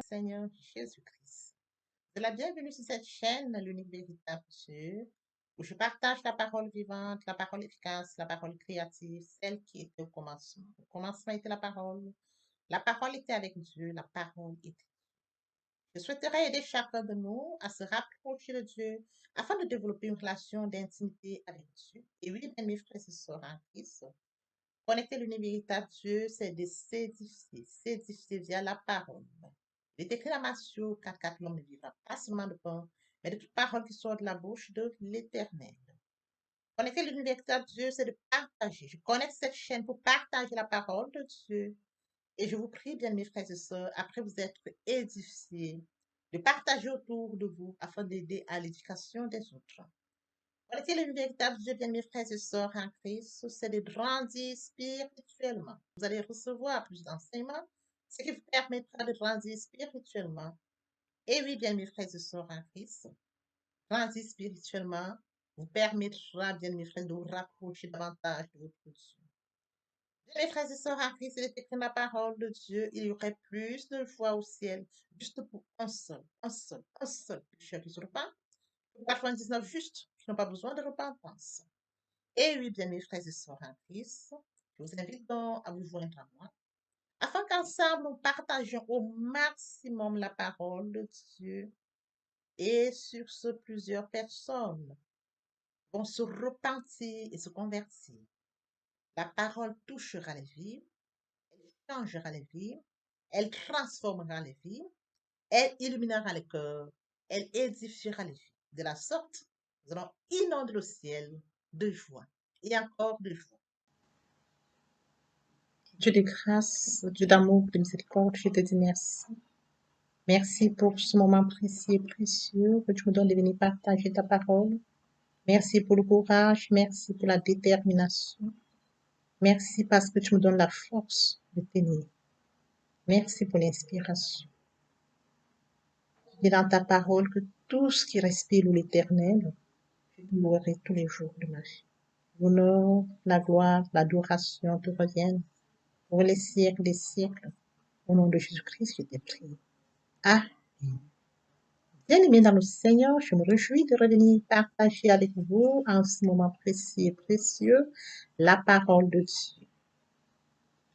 Seigneur Jésus-Christ. De la bienvenue sur cette chaîne, l'unique véritable Dieu, où je partage la parole vivante, la parole efficace, la parole créative, celle qui était au commencement. Au commencement était la parole. La parole était avec Dieu, la parole était. Je souhaiterais aider chacun de nous à se rapprocher de Dieu afin de développer une relation d'intimité avec Dieu. Et oui, bien, mes frères et sœurs en Christ, connecter l'unique véritable Dieu, c'est de s'édifier via la parole. Il est écrit dans Matthieu 4, l'homme ne vivra pas seulement de pain, mais de toute parole qui sort de la bouche de l'Éternel. Connecter l'univers véritable Dieu, c'est de partager. Je connecte cette chaîne pour partager la parole de Dieu. Et je vous prie, bien mes frères et sœurs, après vous être édifiés, de partager autour de vous afin d'aider à l'éducation des autres. Connecter l'univers véritable Dieu, bien mes frères et sœurs en Christ, c'est de grandir spirituellement. Vous allez recevoir plus d'enseignements, ce qui vous permettra de grandir spirituellement. Et oui, bien mes frères et sœurs en Christ, grandir spirituellement vous permettra, bien mes frères, de vous rapprocher davantage de votre Dieu. Bien mes frères et sœurs en Christ, il est écrit dans la parole de Dieu, il y aurait plus de joie au ciel, juste pour un seul pécheur qui se repent. 99 justes qui n'ont pas besoin de repentance. Et oui, bien mes frères et sœurs en Christ, je vous invite donc à vous joindre à moi, afin qu'ensemble nous partagions au maximum la parole de Dieu. Et sur ce, plusieurs personnes vont se repentir et se convertir. La parole touchera les vies, elle changera les vies, elle transformera les vies, elle illuminera les cœurs, elle édifiera les vies. De la sorte, nous allons inonder le ciel de joie et encore de joie. Dieu de grâce, Dieu d'amour, de miséricorde, je te dis merci. Merci pour ce moment précieux et précieux que tu me donnes de venir partager ta parole. Merci pour le courage, merci pour la détermination. Merci parce que tu me donnes la force de tenir. Merci pour l'inspiration. Tu dis dans ta parole que tout ce qui respire l'Éternel, je te louerai tous les jours de ma vie. L'honneur, la gloire, l'adoration te reviennent pour les siècles des siècles. Au nom de Jésus-Christ, je t'ai prié. Amen. Bien-aimés dans le Seigneur, je me réjouis de revenir partager avec vous en ce moment précieux et précieux la parole de Dieu.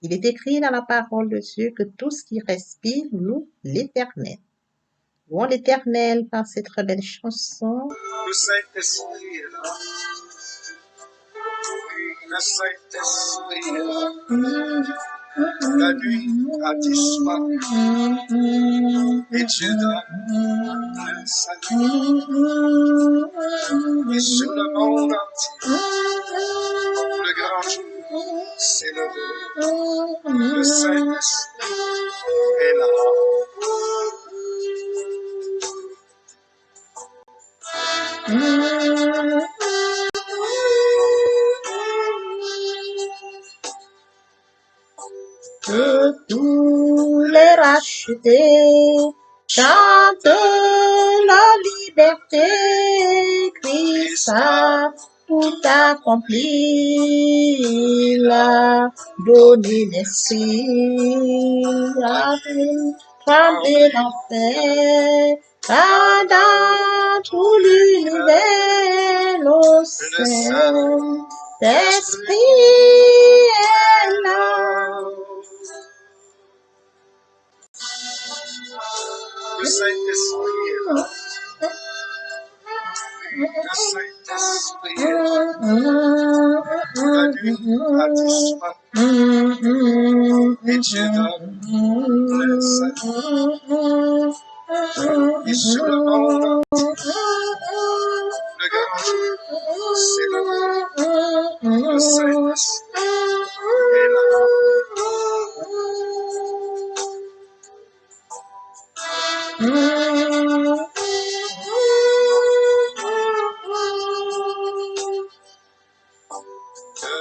Il est écrit dans la parole de Dieu que tout ce qui respire loue l'Éternel. Louons l'Éternel par cette très belle chanson. Le Saint-Esprit est là. Le Saint-Esprit est là. La nuit a disparu et Dieu donne le salut. Et sur le monde entier, le grand jour s'est levé. Le Saint-Esprit est là. Que tous les rachetés chantent la liberté, Christ a tout accompli, il a donné l'esprit, a fait trembler l'enfer, car dans tout l'univers, le Saint-Esprit est là. Le Saint-Esprit est là. Le Saint-Esprit est là. La nuit a disparu et Dieu donne le salut. Et sur le monde entier, le grand jour s'est levé. Le Saint-Esprit est là.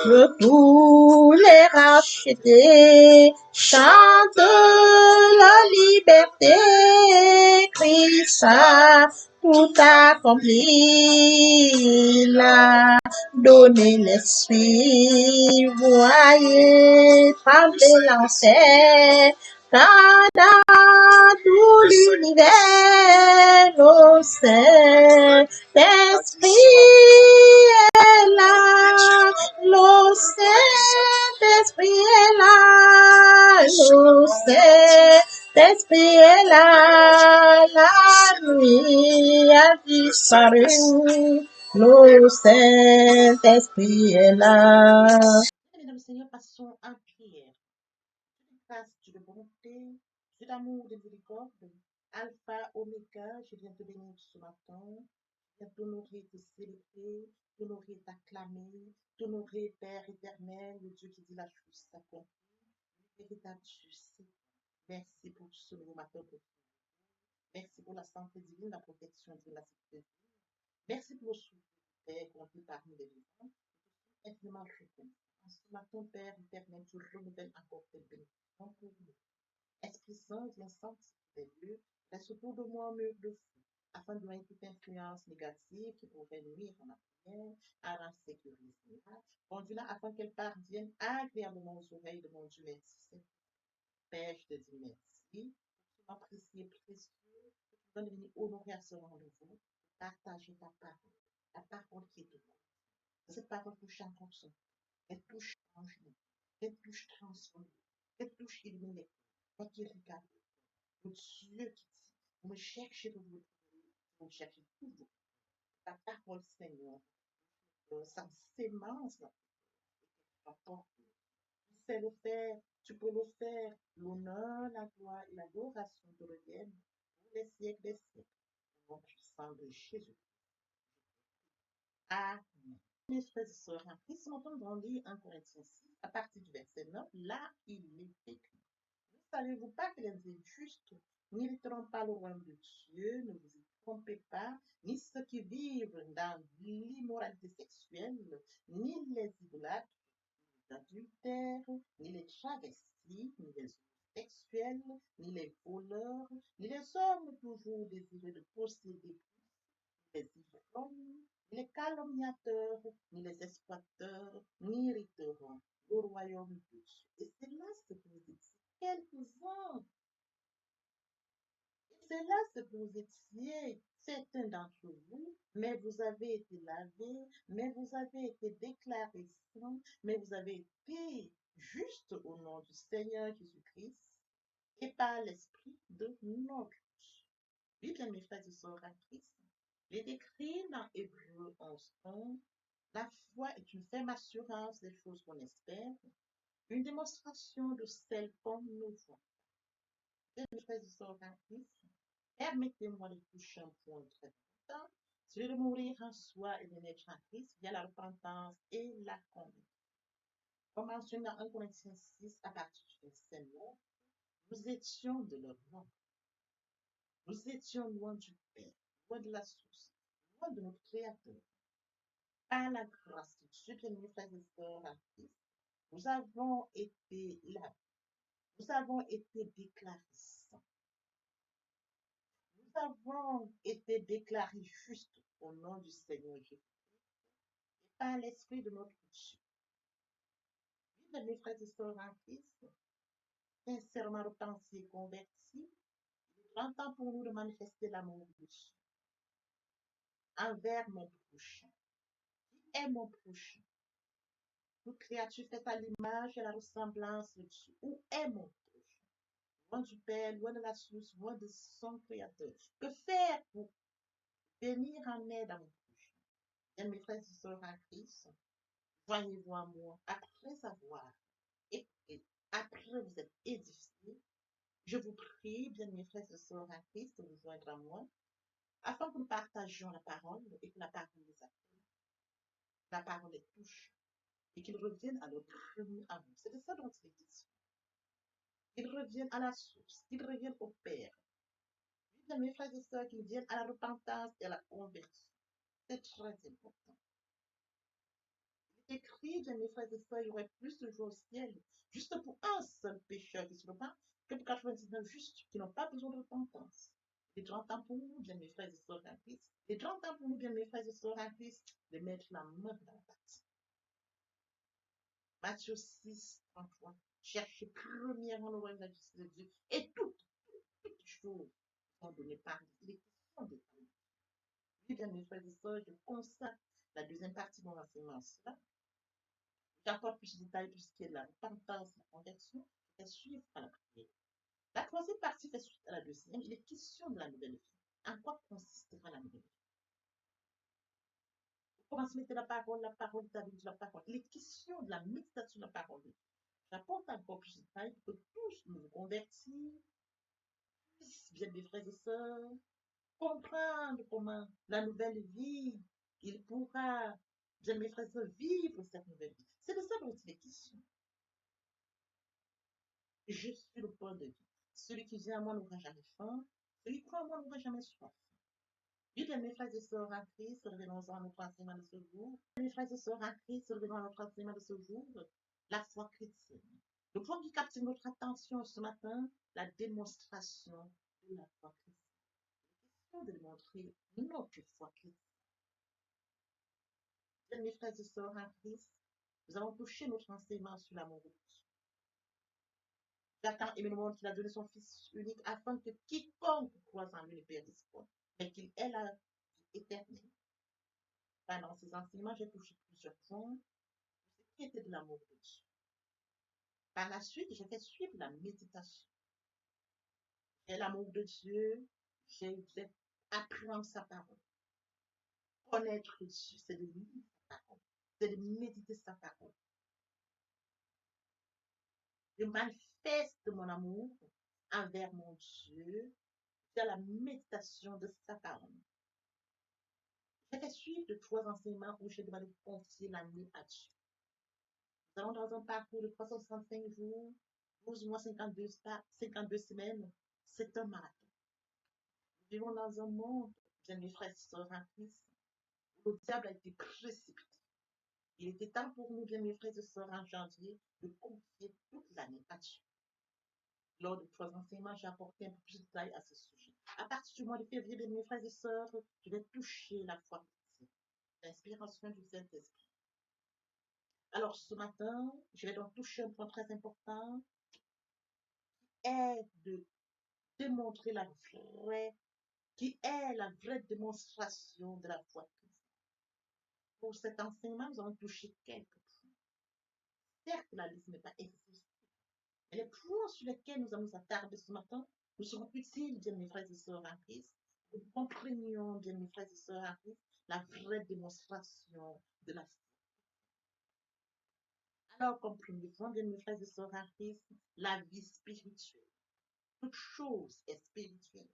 Que tous les rachetés chantent la liberté, Christ a tout accompli, il a donné l'esprit, voyez trembler l'enfer, car dans tout Saint-Esprit est là, la nuit a disparu. Le Saint-Esprit est là. Mesdames et Seigneur, passons en prière. Grâce, Dieu de bonté, Dieu d'amour, de miséricorde, Alpha, Oméga, je viens te bénir ce matin. Je viens t'honorer, te célébrer, t'honorer, t'acclamer, t'honorer, Père éternel, le Dieu qui dit la chose s'accomplit. Véritable Dieu, merci pour ce nouveau matin. Merci pour la santé divine, la protection de la sécurité. Merci pour le souffle, Père, qu'on peut parmi les vivants. Infiniment reconnaissant. En ce matin, Père éternel, tu renouvelles encore tes bénédictions pour nous. Esprit Saint, viens sanctifier les lieux, laisse autour de moi un mur de feu, afin de maintenir toute influence négative qui pourrait nuire à ma prière, à la sécurité. Conduis-la afin qu'elle parvienne agréablement aux oreilles de mon Dieu merci. Père, je te dis merci. Tu m'as apprécié précieux. Tu vas venir honorer à ce rendez-vous, partager ta parole, la parole qui est de moi. Cette parole touche un son, elle touche changement, elle touche transforme, elle touche illuminer, elle qui regarde. Le Dieu qui dit, vous me cherchez, vous me trouvez, vous me cherchez toujours. Ta parole, Seigneur, ça s'émence là, et tu sais le faire, tu peux le faire. L'honneur, la gloire et l'adoration te reviennent pour les siècles des siècles. Au nom puissant de Jésus. Amen. Mes frères et sœurs, en Christ, on entend dans lire 1 Corinthiens 6, à partir du verset 9, là, il est écrit. Ne savez-vous pas que les injustes n'hériteront pas le royaume de Dieu? Ne vous y trompez pas, ni ceux qui vivent dans l'immoralité sexuelle, ni les idolâtres, ni les adultères, ni les travestis, ni les homosexuels, ni les voleurs, ni les hommes toujours désireux de posséder les ivrognes, ni les calomniateurs, ni les exploiteurs, n'hériteront le royaume de Dieu. Et c'est là ce que vous dites. Quelques-uns. C'est là ce que vous étiez, certains d'entre vous, mais vous avez été lavés, mais vous avez été déclarés saints, mais vous avez été justes au nom du Seigneur Jésus-Christ et par l'Esprit de notre Dieu. Oui, bien, mes frères et sœurs en Christ, il est écrit dans Hébreux 11:11, la foi est une ferme assurance des choses qu'on espère, une démonstration de celles qu'on ne voit. Bien, mes frères et sœurs en Christ, permettez-moi de toucher un point très important, celui de mourir en soi et de naître en Christ via la repentance et la conversion. Comme mentionné dans 1 Corinthiens 6, à partir du verset 9, nous étions de leur nom. Nous étions loin du Père, loin de la source, loin de notre Créateur. Par la grâce de Dieu, bien-aimés frères et sœurs en Christ, nous avons été là. Nous avons été déclarés saints. Nous avons été déclarés justes au nom du Seigneur Jésus et par l'Esprit de notre Dieu. Oui, mes frères et sœurs en Christ, sincèrement repentis et convertis, il est grand temps pour nous de manifester l'amour de Dieu envers mon prochain. Qui est mon prochain? Toute créature faite à l'image et à la ressemblance de Dieu. Où est mon prochain? Loin du Père, loin de la source, loin de son Créateur. Que faire pour venir en aide à mon prochain? Bien, mes frères et sœurs en Christ, joignez-vous à moi après avoir et après vous êtes édifiés. Je vous prie, bien mes frères et sœurs en Christ, de vous joindre à moi, afin que nous partagions la parole et que la parole les appelle, la parole les touche et qu'ils reviennent à leur premier amour. C'est de ça dont il est question. Qu'ils reviennent à la source, qu'ils reviennent au Père. Oui, bien mes frères et sœurs, qu'ils viennent à la repentance et à la conversion. C'est très important. Il est écrit, bien mes frères et sœurs, il y aurait plus de joie au ciel, juste pour un seul pécheur qui se repent, que pour 99 justes qui n'ont pas besoin de repentance. Il est grand temps pour nous, bien mes frères et sœurs en Christ. Il est grand temps pour nous, bien mes frères et sœurs en Christ, de mettre la main dans la pâte. Matthieu 6, 33. Cherchez premièrement le royaume de la justice de Dieu et toutes choses sont données par lui. Il est question de tout. Oui, bien mes frères et sœurs, je consacre la deuxième partie de mon enseignement à cela. J'apporte plus de détails pour ce qui est de la repentance, la conversion, et suivre à la prière. La troisième partie fait suite à la deuxième. Il est question de la nouvelle vie. En quoi consistera la nouvelle vie? Comment se mettre la parole d'habitude, la parole. Il est question de la méditation de la parole. J'apporte encore plus de détails pour que tous nous convertir, bien mes frères et sœurs, comprendre comment la nouvelle vie, il pourra, bien mes frères et sœurs, vivre cette nouvelle vie. C'est de ça dont il est question. Je suis le pain de vie. Celui qui vient à moi n'aura jamais faim. Celui qui croit en moi n'aura jamais soif. Oui, bien mes frères et sœurs en Christ, revenons-en à notre enseignement de ce jour. Mes frères et sœurs en Christ, revenons à notre enseignement de ce jour. La foi chrétienne. Le point qui capture notre attention ce matin, la démonstration de la foi chrétienne. La question de démontrer notre foi chrétienne. Bien mes frères et sœurs en Christ, nous allons toucher notre enseignement sur l'amour de Dieu. J'attends éminemment qu'il a donné son Fils unique afin que quiconque croise en lui ne périsse point, mais qu'il ait la vie éternelle. Pendant ces enseignements, j'ai touché plusieurs points de ce qui était de l'amour de Dieu. Par la suite, j'ai fait suivre la méditation. J'ai l'amour de Dieu, j'ai appris sa parole. Connaître Dieu, c'est de lire sa parole, c'est de méditer sa parole. Je manifeste mon amour envers mon Dieu via la méditation de sa parole. J'ai fait suivre de 3 enseignements où je dois confier l'année à Dieu. Nous allons dans un parcours de 365 jours, 12 mois, 52 semaines. C'est un marathon. Nous vivons dans un monde, bien mes frères et sœurs en Christ, où le diable a été précipité. Il était temps pour nous, bien mes frères et sœurs en janvier, de confier toute l'année à Dieu. Lors de 3 enseignements, j'ai apporté un peu plus de détails à ce sujet. À partir du mois de février, bien mes frères et sœurs, je vais toucher la foi chrétienne, l'inspiration du Saint-Esprit. Alors ce matin, je vais donc toucher un point très important, est de démontrer qui est la vraie démonstration de la foi chrétienne. Pour cet enseignement, nous allons toucher quelques points. Certes, la liste n'est pas exhaustive, mais les points sur lesquels nous allons nous attarder ce matin nous seront utiles, bien mes frères et sœurs en Christ. Nous comprenions, bien mes frères et sœurs en Christ, la vraie démonstration de la foi. Alors, comme premier point, bien mes frères et sœurs en Christ, la vie spirituelle. Toute chose est spirituelle.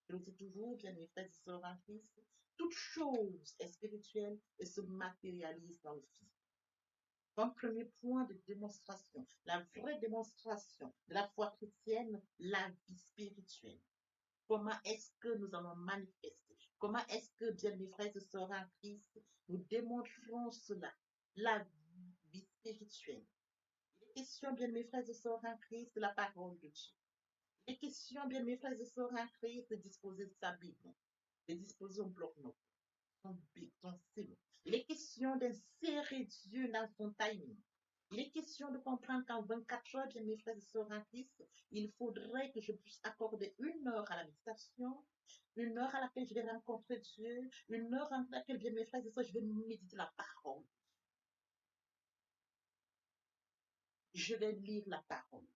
Je le dis toujours, bien mes frères et sœurs en Christ, toute chose est spirituelle et se matérialise dans le physique. Comme premier point de démonstration, la vraie démonstration de la foi chrétienne, la vie spirituelle. Comment est-ce que nous allons manifester? Comment est-ce que, bien mes frères et sœurs en Christ, nous démontrons cela? La vie spirituelle. Il est question, bien mes frères et sœurs en Christ, de la parole de Dieu. Il est question, bien mes frères et sœurs en Christ, de disposer de sa Bible, de disposer un bloc-notes, son bic, son stylo. Il est question d'insérer Dieu dans son timing. Il est question de comprendre qu'en 24 heures, bien mes frères et sœurs en Christ, il faudrait que je puisse accorder 1 heure à la méditation, 1 heure à laquelle je vais rencontrer Dieu, 1 heure à laquelle, bien mes frères et sœurs, je vais méditer la parole. Je vais lire la parole.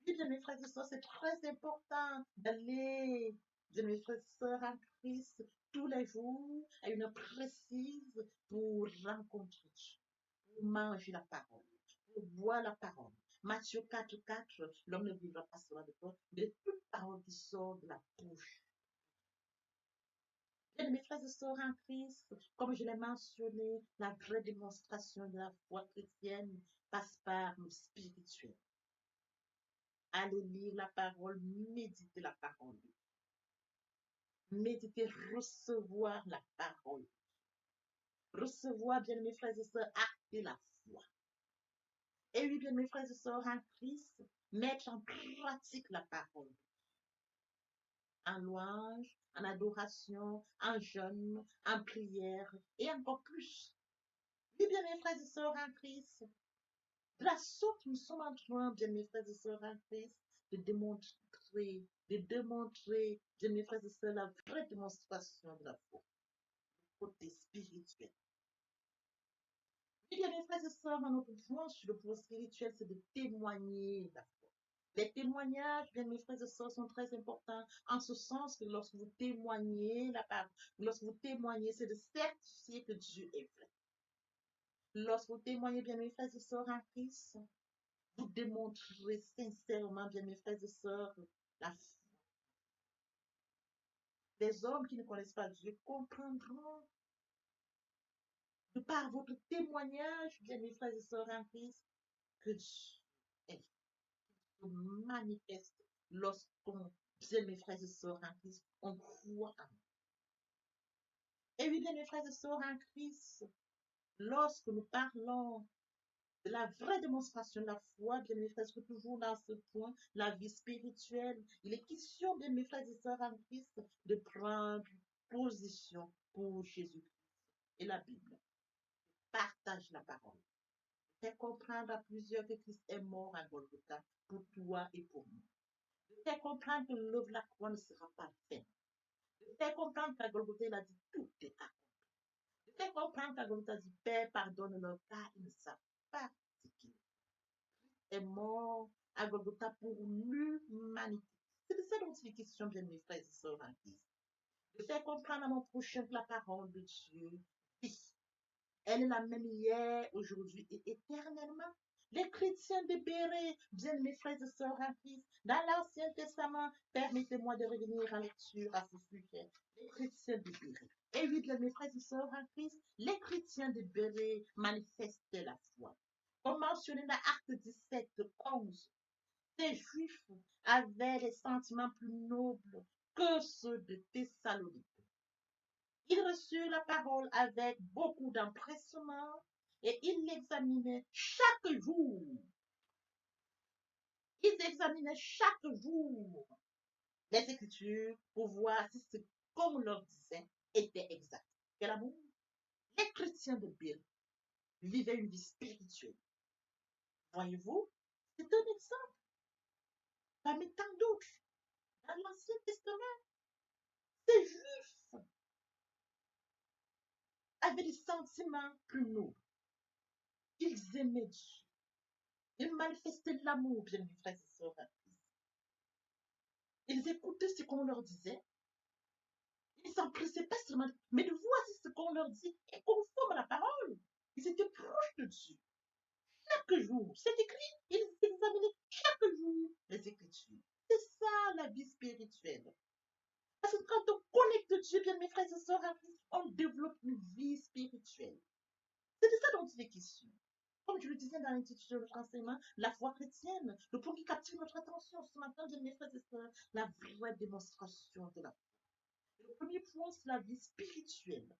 Oui, bien mes frères et sœurs, c'est très important d'aller, bien mes frères et sœurs en Christ, tous les jours, à une heure précise pour rencontrer Dieu, pour manger la parole, pour boire la parole. Matthieu 4:4, l'homme ne vivra pas seulement de pain, mais de toute parole qui sort de la bouche. Bien mes frères et sœurs en Christ, comme je l'ai mentionné, la vraie démonstration de la foi chrétienne passe par le spirituel. Allez lire la parole, méditer la parole. Méditer, recevoir la parole. Recevoir, bien mes frères et sœurs, acter la foi. Et oui, bien mes frères et sœurs en Christ, mettre en pratique la parole. En louange, en adoration, en jeûne, en prière et encore plus. Oui, bien mes frères et sœurs en Christ, de la sorte, nous sommes en train, bien mes frères et sœurs en Christ, de démontrer, bien mes frères et sœurs, la vraie démonstration de la foi, le côté spirituel. Oui, bien mes frères et sœurs, notre point sur le point spirituel, c'est de témoigner la foi. Les témoignages, bien mes frères et sœurs, sont très importants en ce sens que lorsque vous témoignez lorsque vous témoignez, c'est de certifier que Dieu est vrai. Lorsque vous témoignez, bien mes frères et sœurs, en Christ, vous démontrez sincèrement, bien mes frères et sœurs, la foi. Les hommes qui ne connaissent pas Dieu comprendront de par votre témoignage, bien mes frères et sœurs, en Christ, que Dieu est se manifeste lorsqu'on, bien mes frères et sœurs en Christ, on croit en nous. Et oui, bien mes frères et sœurs en Christ, lorsque nous parlons de la vraie démonstration de la foi, bien mes frères, que toujours dans ce point, la vie spirituelle, il est question, bien mes frères et sœurs en Christ, de prendre position pour Jésus-Christ. Et la Bible partage la parole. Fait comprendre à plusieurs que Christ est mort à Golgotha pour toi et pour moi. De faire comprendre que l'œuvre de la croix ne sera pas faite. De faire comprendre qu'à Golgotha, il a dit tout est accompli. De faire comprendre qu'à Golgotha, il a dit Père, pardonne-leur car ils ne savent pas ce qu'ils est mort à Golgotha pour l'humanité. C'est de ça dont il est question, bien mes frères et sœurs en Christ. De faire comprendre à mon prochain que la parole de Dieu vit. Elle est la même hier, aujourd'hui et éternellement. Les chrétiens de Béret, bien mes frères et sœurs en Christ, dans l'Ancien Testament, permettez-moi de revenir en lecture à ce sujet. Les chrétiens de Béret. Et oui, bien mes frères et sœurs en Christ, les chrétiens de Béret manifestaient la foi. Comme mentionné dans Acte 17, 11, ces Juifs avaient des sentiments plus nobles que ceux de Thessalonique. Ils reçurent la parole avec beaucoup d'empressement et ils l'examinaient chaque jour. Ils examinaient chaque jour les Écritures pour voir si ce qu'on leur disait était exact. Quel amour! Les chrétiens de Bill vivaient une vie spirituelle. Voyez-vous, c'est un exemple parmi tant d'autres. Dans l'Ancien Testament, ces Juifs avaient des sentiments plus nobles. Ils aimaient Dieu. Ils manifestaient l'amour, bien mes frères et sœurs. Ils écoutaient ce qu'on leur disait. Ils ne s'empressaient pas seulement, mais de voir si ce qu'on leur dit est conforme à la parole. Ils étaient proches de Dieu. Chaque jour, c'est écrit, ils examinaient chaque jour les Écritures. C'est ça la vie spirituelle. Parce que quand on connecte Dieu, bien mes frères et sœurs, on développe une vie spirituelle. C'est de ça dont il est question. Comme je le disais dans l'intitulé de notre enseignement, la foi chrétienne, le point qui captive notre attention ce matin, bien mes frères et sœurs, la vraie démonstration de la foi. Le premier point, c'est la vie spirituelle.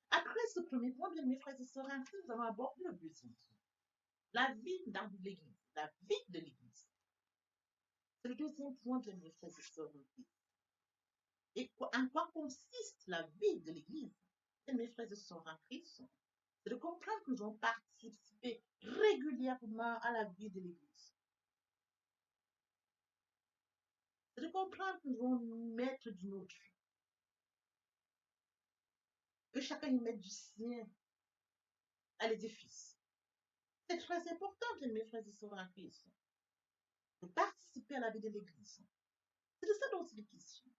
Après ce premier point, bien mes frères et sœurs, nous allons aborder le deuxième point. La vie dans l'Église, la vie de l'Église. C'est le deuxième point, bien mes frères et sœurs. Et en quoi consiste la vie de l'Église? Bien mes frères et sœurs en Christ, c'est de comprendre que nous allons participer régulièrement à la vie de l'Église. C'est de comprendre que nous allons mettre du nôtre. Que chacun y mette du sien à l'édifice. C'est très important, bien mes frères et sœurs en Christ, de participer à la vie de l'Église. C'est de ça dont il est question.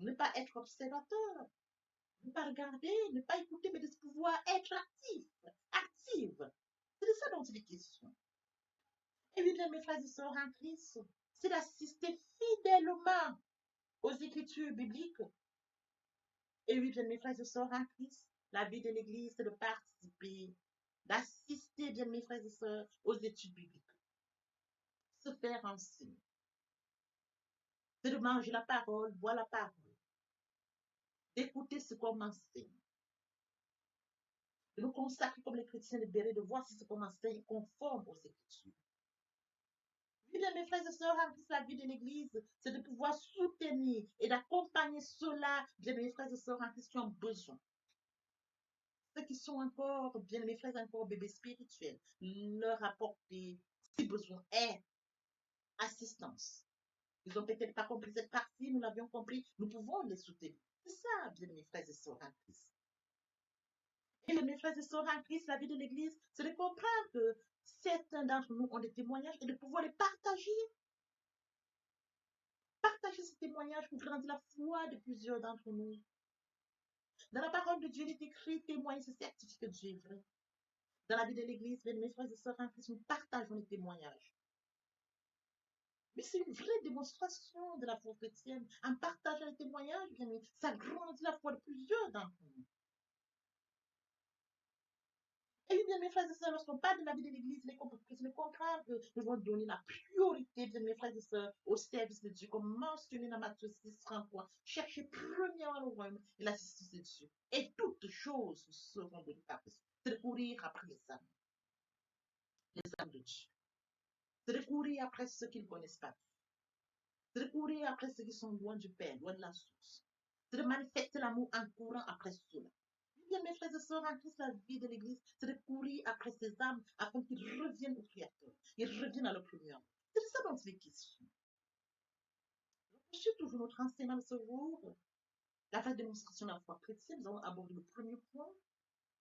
Ne pas être observateur, ne pas regarder, ne pas écouter, mais de pouvoir être actif, active. C'est de ça dont il est question. Et oui, bien mes frères et sœurs en Christ, c'est d'assister fidèlement aux Écritures bibliques. Et oui, bien mes frères et sœurs en Christ, la vie de l'Église, c'est de participer, d'assister, bien mes frères et sœurs, aux études bibliques. Se faire enseigner. C'est de manger la parole, boire la parole, d'écouter ce qu'on enseigne. De nous consacrer comme les chrétiens libérés, de voir si ce qu'on enseigne est conforme aux Écritures. Oui, bien mes frères et sœurs, en plus la vie de l'Église, c'est de pouvoir soutenir et d'accompagner ceux-là, bien mes frères et sœurs, en qui ont besoin. Ceux qui sont encore, bien mes frères, encore bébés spirituels, leur apporter, si besoin est, assistance. Ils n'ont peut-être pas compris cette partie, nous l'avions compris, nous pouvons les soutenir. C'est ça, bien mes frères et sœurs en Christ. Et mes frères et sœurs en Christ, la vie de l'Église, c'est de comprendre que certains d'entre nous ont des témoignages et de pouvoir les partager. Partager ces témoignages pour grandir la foi de plusieurs d'entre nous. Dans la parole de Dieu, il est écrit, témoigne, c'est certifié que Dieu est vrai. Dans la vie de l'Église, mes frères et sœurs en Christ, nous partageons les témoignages. Mais c'est une vraie démonstration de la foi chrétienne. En partageant les témoignages, bien, ça grandit la foi de plusieurs d'entre nous. Et bien, mes frères et sœurs, lorsqu'on parle de la vie de l'Église, les comprendre que nous devons donner la priorité, bien, mes frères et sœurs, au service de Dieu, comme mentionné dans Matthieu 6, 33. Cherchez premièrement le royaume et la justice de Dieu. Et toutes choses seront données par vous. C'est de courir après les âmes de Dieu. C'est de courir après ceux qui ne connaissent pas. C'est de courir après ceux qui sont loin du Père, loin de la source. C'est de manifester l'amour en courant après cela. Bien, mes frères et sœurs, en Christ, la vie de l'Église, c'est de courir après ces âmes afin qu'ils reviennent au Créateur. Ils reviennent à leur premier amour. C'est ça dont il est question. Je suis toujours notre enseignement de ce jour. La vraie démonstration de la foi chrétienne, nous avons abordé le premier point,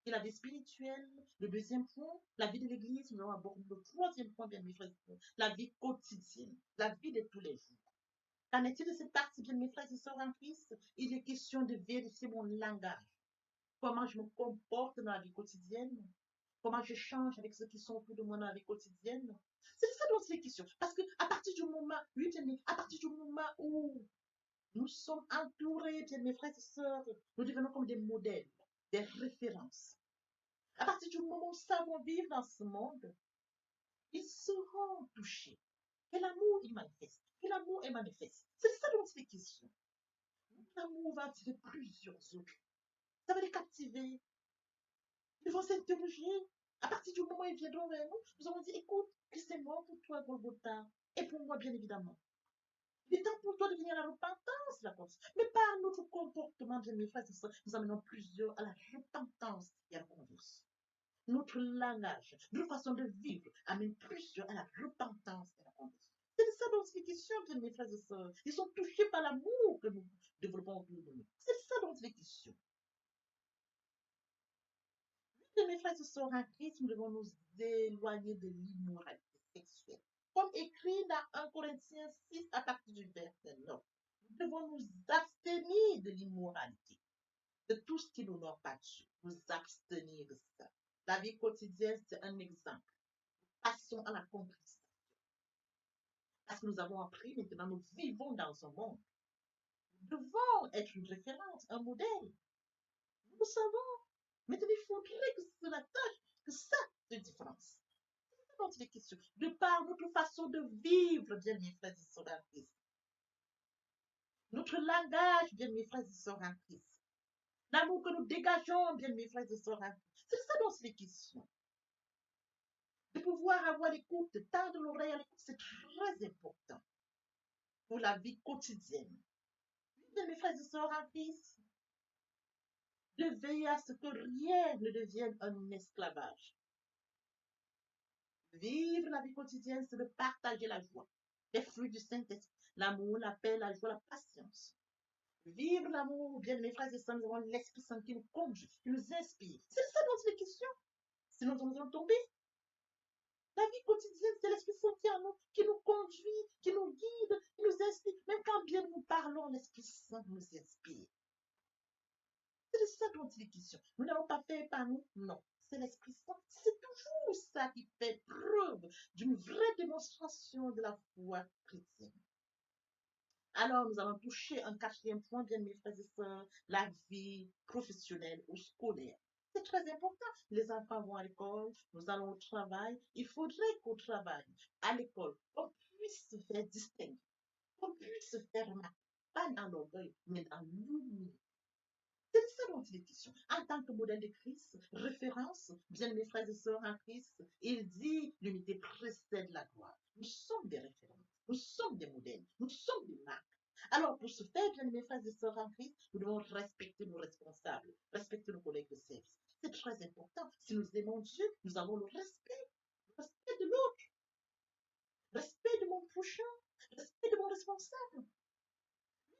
qui est la vie spirituelle. Le deuxième point, la vie de l'Église. Nous allons aborder le troisième point, bien mes frères et sœurs, la vie quotidienne, la vie de tous les jours. Qu'en est-il de cette partie, bien mes frères et sœurs en Christ? Il est question de vérifier mon langage. Comment je me comporte dans la vie quotidienne? Comment je change avec ceux qui sont autour de moi dans la vie quotidienne? C'est ça dont c'est question. Parce que à partir du moment, oui, bien, à partir du moment où nous sommes entourés, bien mes frères et sœurs, nous devenons comme des modèles, des références. À partir du moment où nous savons vivre dans ce monde, ils seront touchés. Que l'amour il manifeste. Que l'amour est manifeste. C'est ça dont c'est question. L'amour va attirer plusieurs autres. Ça va les captiver. Ils vont s'interroger. À partir du moment où ils viendront vers nous, nous allons dire, écoute, Christ est mort pour toi, Golgotha. Et pour moi, bien évidemment. Il est temps pour toi de venir à la repentance, la cause. Mais par notre comportement, bien mes frères et sœurs, nous amenons plusieurs à la repentance et à la conversion. Notre langage, notre façon de vivre amène plusieurs à la repentance et à la conversion. C'est de ça dont il est question, bien mes frères et sœurs. Ils sont touchés par l'amour que nous développons autour de nous. C'est de ça dont il est question. De mes frères et sœurs en Christ, nous devons nous éloigner de l'immoralité sexuelle. Comme écrit dans 1 Corinthiens 6 à partir du verset 9. Nous devons nous abstenir de l'immoralité, de tout ce qui n'honore pas Dieu. Nous abstenir de ça. La vie quotidienne, c'est un exemple. Passons à la conclusion. Parce que nous avons appris, maintenant nous vivons dans un monde. Nous devons être une référence, un modèle. Nous le savons. Maintenant, il faudrait que cela tâche, que ça se différencie. Les questions, de par notre façon de vivre, bien mes frères et sœurs en Christ. Notre langage, bien mes frères et sœurs en Christ. L'amour que nous dégageons, bien mes frères et sœurs en Christ. C'est ça dont c'est question. De pouvoir avoir l'écoute, tendre l'oreille à l'écoute, c'est très important pour la vie quotidienne. Bien mes frères et sœurs en Christ, de veiller à ce que rien ne devienne un esclavage. Vivre la vie quotidienne, c'est de partager la joie, les fruits du Saint-Esprit, l'amour, la paix, la joie, la patience. Vivre l'amour, bien mes frères et sœurs, nous avons l'Esprit Saint qui nous conduit, qui nous inspire. C'est ça dont il est question. Sinon, nous allons tomber. La vie quotidienne, c'est l'Esprit Saint qui nous conduit, qui nous guide, qui nous inspire. Même quand bien nous parlons, l'Esprit Saint nous inspire. C'est de ça dont il est question. Nous n'avons pas fait par nous, non. C'est l'Esprit Saint. C'est toujours ça qui fait preuve d'une vraie démonstration de la foi chrétienne. Alors, nous allons toucher un quatrième point, bien mes frères et sœurs, la vie professionnelle ou scolaire. C'est très important. Les enfants vont à l'école, nous allons au travail. Il faudrait qu'au travail, à l'école, on puisse se faire distinguer, on puisse se faire remarquer, pas dans l'orgueil, mais dans l'humilité. C'est de ça dont il est question. En tant que modèle de Christ, référence, bien mes frères et sœurs en Christ, il dit l'unité précède la gloire. Nous sommes des références, nous sommes des modèles, nous sommes des marques. Alors, pour ce faire, bien mes frères et sœurs en Christ, nous devons respecter nos responsables, respecter nos collègues de service. C'est très important. Si nous aimons Dieu, nous avons le respect de l'autre, respect de mon prochain, respect de mon responsable.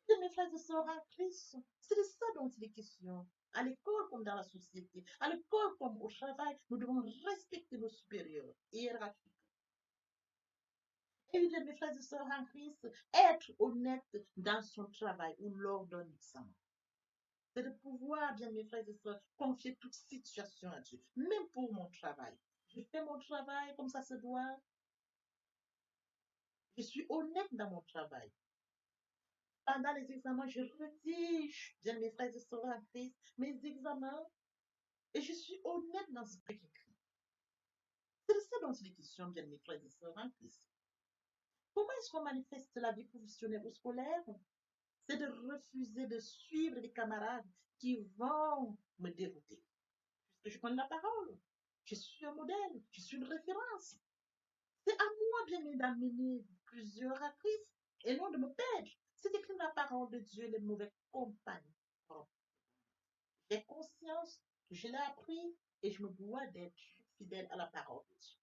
Bien mes frères et sœurs en Christ, c'est de ça dont il est question. À l'école comme dans la société, à l'école comme au travail, nous devons respecter nos supérieurs hiérarchiques. Et mes frères et sœurs en Christ, être honnête dans son travail ou lors d'un examen. C'est de pouvoir, bien mes frères et sœurs, confier toute situation à Dieu, même pour mon travail. Je fais mon travail comme ça se doit. Je suis honnête dans mon travail. Pendant les examens, je rédige, bien mes frères et sœurs en Christ, mes examens, et je suis honnête dans ce que j'écris. C'est de ça dont il est question, bien mes frères et sœurs en Christ. Comment est-ce qu'on manifeste la vie professionnelle ou scolaire? C'est de refuser de suivre des camarades qui vont me dérouter. Puisque je connais la parole, je suis un modèle, je suis une référence. C'est à moi, bien d'amener plusieurs à Christ et non de me perdre. C'est écrit dans la parole de Dieu, les mauvais compagnons. J'ai conscience que je l'ai appris et je me dois d'être fidèle à la parole de Dieu.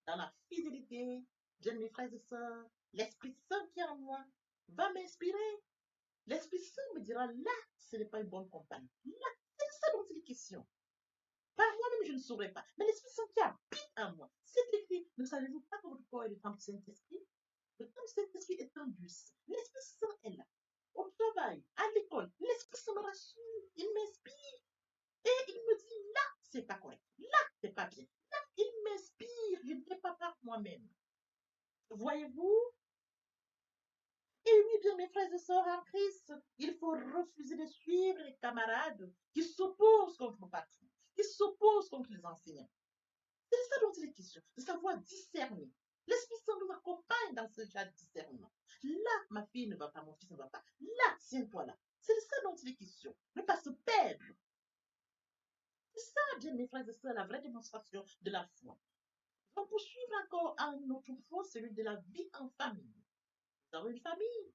Dans la fidélité, j'aime mes frères et sœurs, l'Esprit Saint qui est en moi va m'inspirer. L'Esprit Saint me dira là, ce n'est pas une bonne compagnie. Là, c'est ça dont il est question. Par moi-même, je ne saurais pas. Mais l'Esprit Saint qui habite en moi, c'est écrit. Ne savez-vous pas que votre corps est le temple du Saint-Esprit? Le temple du Saint-Esprit est un bus. L'Esprit Saint est là. Au travail, à l'école, l'Esprit Saint me rassure, il m'inspire. Et il me dit là, c'est pas correct. Là, c'est pas bien. Là, il m'inspire. Je ne fais pas par moi-même. Voyez-vous? Et oui, bien, mes frères et sœurs en Christ, il faut refuser de suivre les camarades qui s'opposent contre le patron, qui s'opposent contre les enseignants. C'est de ça dont il est question, de savoir discerner. L'Esprit Saint nous accompagne dans ce genre de discernement. Là, ma fille ne va pas, mon fils ne va pas. Là, tiens-toi là. C'est de ça dont il est question. Ne pas se perdre. C'est ça, bien, mes frères et sœurs, la vraie démonstration de la foi. On peut suivre encore un autre foi, celui de la vie en famille. Dans une famille,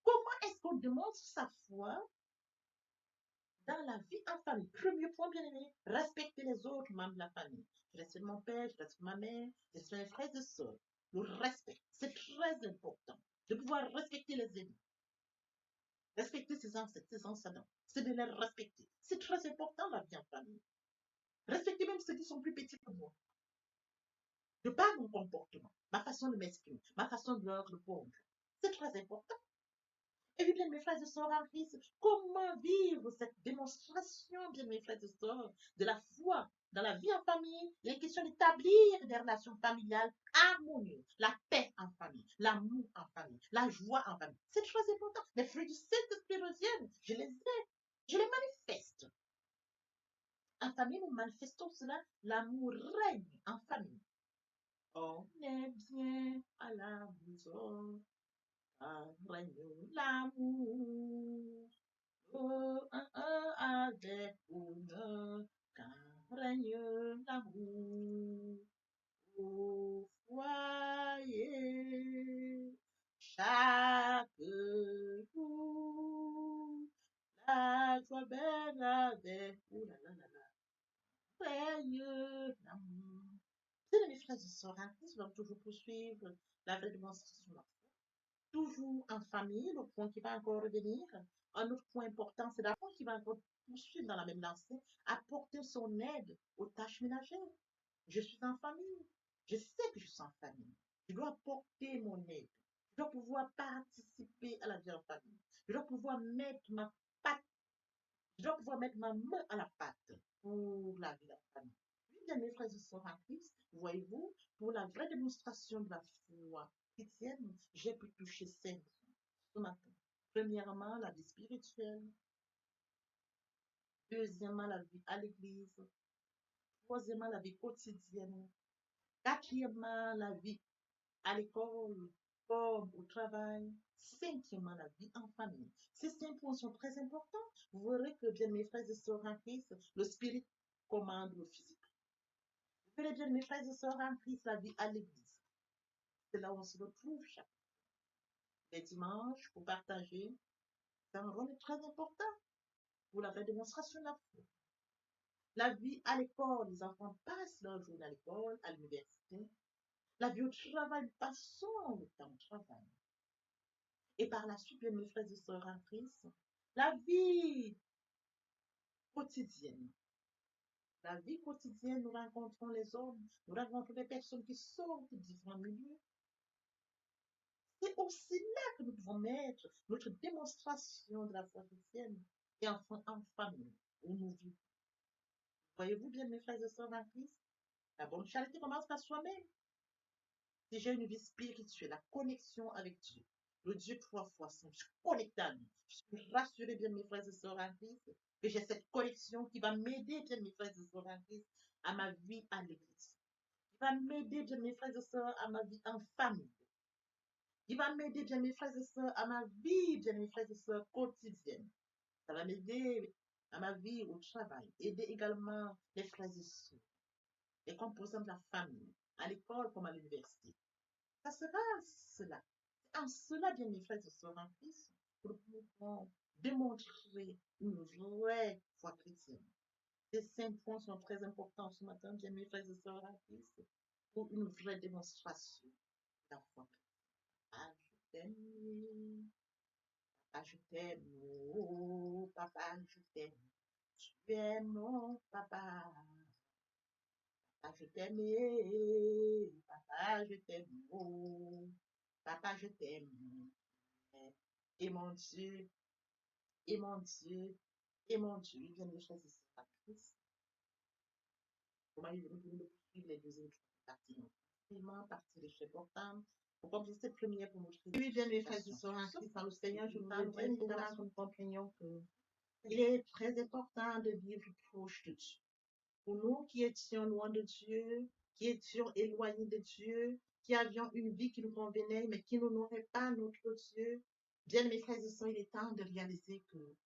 comment est-ce qu'on démontre sa foi dans la vie en famille? Premier point, bien aimé, respecter les autres membres de la famille. Je respecte mon père, je respecte ma mère, je respecte mes frères et sœurs. Le respect, c'est très important de pouvoir respecter les aînés, respecter ses ancêtres, ses enseignants. C'est de les respecter. C'est très important la vie en famille. Respecter même ceux qui sont plus petits que moi. De par mon comportement, ma façon de m'exprimer, ma façon de leur répondre. C'est très important. Et bien, mes frères et sœurs en Christ, comment vivre cette démonstration, bien, mes frères et sœurs, de la foi dans la vie en famille? Il est question d'établir des relations familiales harmonieuses, la paix en famille, l'amour en famille, la joie en famille. C'est très important. Les fruits du Saint-Esprit reviennent. Je les ai, je les manifeste. En famille, nous manifestons cela. L'amour règne en famille. On est bien à la maison. Règne l'amour, oh, avec bonheur, car règne l'amour au foyer. Chaque jour, la joie belle avec, oh là là là là, règne l'amour. C'est mes frères et sœurs, hein, nous allons toujours poursuivre la vraie démonstration toujours en famille, le point qui va encore revenir. Un autre point important, c'est la point qui va encore poursuivre dans la même lancée, apporter son aide aux tâches ménagères. Je suis en famille. Je sais que je suis en famille. Je dois apporter mon aide. Je dois pouvoir participer à la vie en famille. Je dois pouvoir mettre ma patte, je dois pouvoir mettre ma main à la pâte pour la vie en famille. Oui, bien, mes frères et sœurs en Christ, voyez-vous, pour la vraie démonstration de la foi chrétienne, j'ai pu toucher 5 ce matin. Premièrement, la vie spirituelle. Deuxièmement, la vie à l'église. Troisièmement, la vie quotidienne. Quatrièmement, la vie à l'école, comme au travail. Cinquièmement, la vie en famille. Ces 5 points sont très importants. Vous verrez que, bien, mes frères et sœurs en Christ, le spirit commande le physique. Vous verrez bien, mes frères et sœurs en Christ, la vie à l'église. C'est là où on se retrouve chaque les dimanches pour partager. C'est un rôle très important pour la vraie démonstration de la foi. La vie à l'école, les enfants passent leur journée à l'école, à l'université. La vie au travail, passons le temps au travail. Et par la suite, bien, mes frères et sœurs en Christ, la vie quotidienne. La vie quotidienne, nous rencontrons les hommes, nous rencontrons des personnes qui sortent de différents milieux. C'est aussi là que nous devons mettre notre démonstration de la foi chrétienne et en famille, où nous vivons. Voyez-vous bien, mes frères et sœurs en Christ, la bonne charité commence par soi-même. Si j'ai une vie spirituelle, la connexion avec Dieu, le Dieu 3 fois saint, je suis connecté à lui. Je suis rassuré, bien mes frères et sœurs en Christ, que j'ai cette connexion qui va m'aider, bien mes frères et sœurs en Christ, à ma vie à l'église. Qui va m'aider, bien mes frères et sœurs, à ma vie en famille. Qui va m'aider, bien mes frères et sœurs, à ma vie, bien mes frères et sœurs, quotidienne. Ça va m'aider à ma vie au travail. Aider également les frères et sœurs, les composants de la famille, à l'école comme à l'université. Ça sera cela. En cela, bien mes frères et sœurs en Christ, que nous pouvons démontrer une vraie foi chrétienne. Ces 5 points sont très importants ce matin, bien mes frères et sœurs en Christ, pour une vraie démonstration de la foi chrétienne. Ah, je t'aime. Papa, je t'aime. Oh, papa, je t'aime. Tu es mon papa. Papa, je t'aime. Papa, je t'aime. Oh, papa, je t'aime. Et mon Dieu, et mon Dieu, et mon Dieu, il vient de choisir sa Christ. Comment il vient de poursuivre les deuxièmes parties. Vraiment, partie des chefs importants. Pour compléter cette première pour montrer. Oui, bien, mes frères et sœurs en Christ, dans le Seigneur, je voudrais dire que nous comprenions que il est très important de vivre proche de Dieu. Pour nous qui étions loin de Dieu, qui étions éloignés de Dieu, qui avions une vie qui nous convenait, mais qui n'honorait pas notre Dieu, bien mes frères et sœurs, il est temps de réaliser que le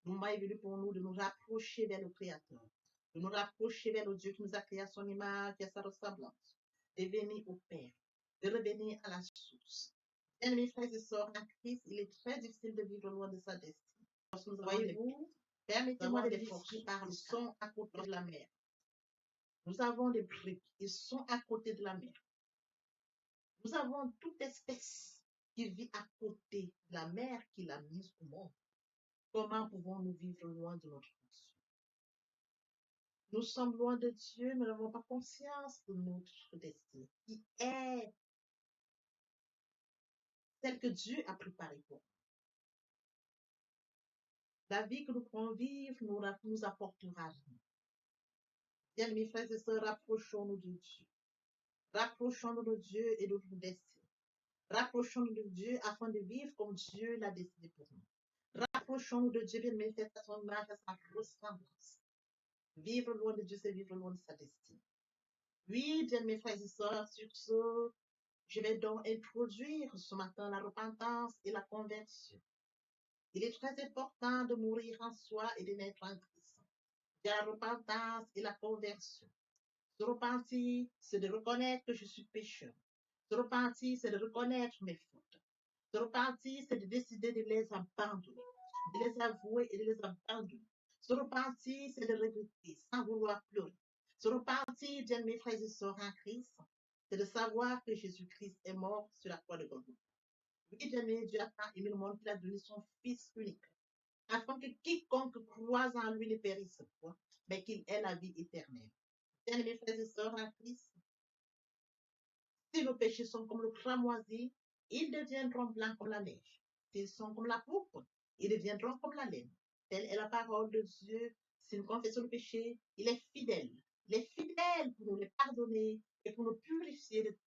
moment est venu pour nous de nous rapprocher vers le Créateur, de nous rapprocher vers le Dieu qui nous a créé à son image et à sa ressemblance, de venir au Père, de revenir à la source. Bien mes frères et sœurs, en Christ, il est très difficile de vivre loin de sa destinée. Voyez-vous, permettez-moi de dire qu'ils sont à côté de la mer. Nous avons des briques, ils sont à côté de la mer. Nous avons toute espèce qui vit à côté de la mer qu'il a mise au monde. Comment pouvons-nous vivre loin de notre Dieu? Nous sommes loin de Dieu, nous n'avons pas conscience de notre destinée, qui est celle que Dieu a préparée pour nous. La vie que nous pourrons vivre nous apportera rien. Bien, mes frères et sœurs, rapprochons-nous de Dieu. Rapprochons-nous de Dieu et de notre destinée. Rapprochons-nous de Dieu afin de vivre comme Dieu l'a décidé pour nous. Rapprochons-nous de Dieu, bien, mais faites à son image, à sa ressemblance. Vivre loin de Dieu, c'est vivre loin de sa destinée. Oui, bien, mes frères et sœurs, sur ce, je vais donc introduire ce matin la repentance et la conversion. Il est très important de mourir en soi et de naître en Christ. Il y a la repentance et la conversion. Se repentir, c'est de reconnaître que je suis pécheur. Se repentir, c'est de reconnaître mes fautes. Se repentir, c'est de décider de les abandonner, de les avouer et de les abandonner. Se repentir, c'est de regretter sans vouloir pleurer. Se repentir, bien mes frères et sœurs en Christ, c'est de savoir que Jésus-Christ est mort sur la croix de Golgotha. Oui, bien aimé, Dieu a tant aimé le monde qu'il a donné son Fils unique, afin que quiconque croise en lui ne périsse point, mais qu'il ait la vie éternelle. Bien aimés frères et sœurs en Christ, si nos péchés sont comme le cramoisi, ils deviendront blancs comme la neige. S'ils sont comme la pourpre, ils deviendront comme la laine. Telle est la parole de Dieu. Si nous confessons le péché, il est fidèle. Il est fidèle pour nous les pardonner et pour nous purifier de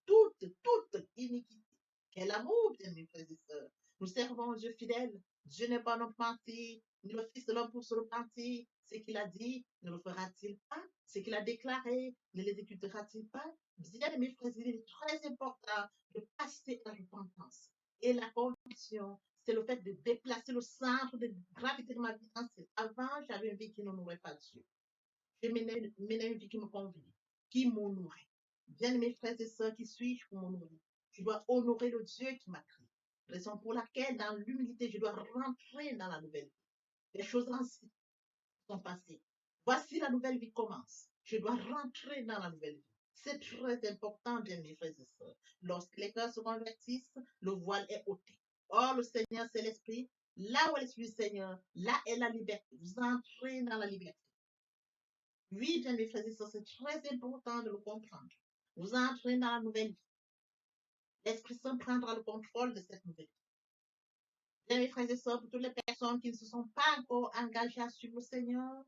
toute iniquité. Quel amour, bien mes frères et sœurs. Nous servons un Dieu fidèle. Dieu n'est pas un homme menti, ni le Fils de l'homme pour se repentir. Ce qu'il a dit, ne le fera-t-il pas? Ce qu'il a déclaré, ne l'exécutera-t-il pas? Bien, mes frères, il est très important de passer à la repentance. Et la conversion, c'est le fait de déplacer le centre de gravité de ma vie entière. Avant, j'avais une vie qui n'honorait pas Dieu. Je menais une vie qui me convenait, qui m'honorait. Bien, mes frères et sœurs, qui suis-je pour m'honorer? Je dois honorer le Dieu qui m'a créé. Raison pour laquelle, dans l'humilité, je dois rentrer dans la nouvelle vie. Les choses anciennes sont passées. Voici la nouvelle vie commence. Je dois rentrer dans la nouvelle vie. C'est très important, bien mes frères et sœurs. Lorsque les cœurs se convertissent, le voile est ôté. Or, le Seigneur, c'est l'Esprit. Là où est l'Esprit du Seigneur, là est la liberté. Vous entrez dans la liberté. Oui, bien mes frères et sœurs, c'est très important de le comprendre. Vous entrez dans la nouvelle vie. L'Esprit Saint prendra le contrôle de cette nouvelle vie. Bien mes frères et sœurs, pour toutes les personnes qui ne se sont pas encore engagées à suivre le Seigneur,